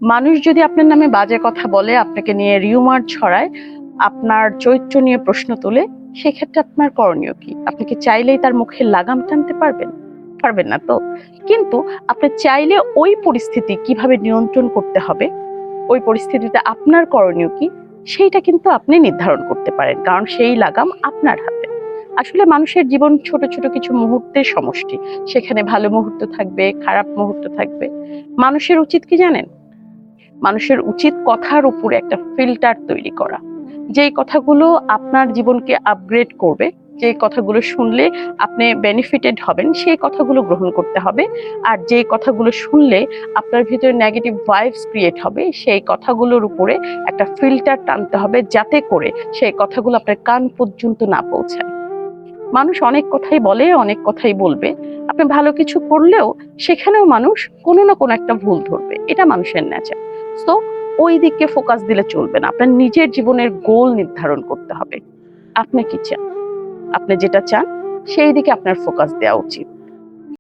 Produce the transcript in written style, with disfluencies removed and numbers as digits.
মানুষ যদি আপনার নামে বাজে কথা বলে, আপনাকে নিয়ে রিউমার ছড়ায়, আপনার চরিত্র নিয়ে প্রশ্ন তোলে, সেক্ষেত্রে আপনার করণীয় কি? আপনি কি চাইলেই তার মুখে লাগাম টানতে পারবেন? পারবেন না তো। কিন্তু আপনি চাইলে ওই পরিস্থিতি কিভাবে নিয়ন্ত্রণ করতে হবে, ওই পরিস্থিতিতে আপনার করণীয় কি, সেইটা কিন্তু আপনি নির্ধারণ করতে পারেন, কারণ সেই লাগাম আপনার হাতে। আসলে মানুষের জীবন ছোট ছোট কিছু মুহূর্তের সমষ্টি। সেখানে ভালো মুহূর্ত থাকবে, খারাপ মুহূর্ত থাকবে। মানুষের উচিত কি জানেন? মানুষের উচিত কথার উপরে একটা ফিল্টার তৈরি করা। যেই কথাগুলো আপনার জীবনকে আপগ্রেড করবে, যে কথাগুলো শুনলে আপনি বেনিফিটেড হবেন, সেই কথাগুলো গ্রহণ করতে হবে। আর যে কথাগুলো শুনলে আপনার ভিতরে নেগেটিভ ভাইবস ক্রিয়েট হবে, সেই কথাগুলোর উপরে একটা ফিল্টার টানতে হবে, যাতে করে সেই কথাগুলো আপনার কান পর্যন্ত না পৌঁছায়। মানুষ অনেক কথাই বলে, অনেক কথাই বলবে। আপনি ভালো কিছু করলেও সেখানেও মানুষ কোনো না কোনো একটা ভুল ধরবে, এটা মানুষের নেচার। তো ওই দিকে ফোকাস দিলে চলবে না, আপনার নিজের জীবনের গোল নির্ধারণ করতে হবে। আপনি কি চান? আপনি যেটা চান সেই দিকে আপনার ফোকাস দেওয়া উচিত।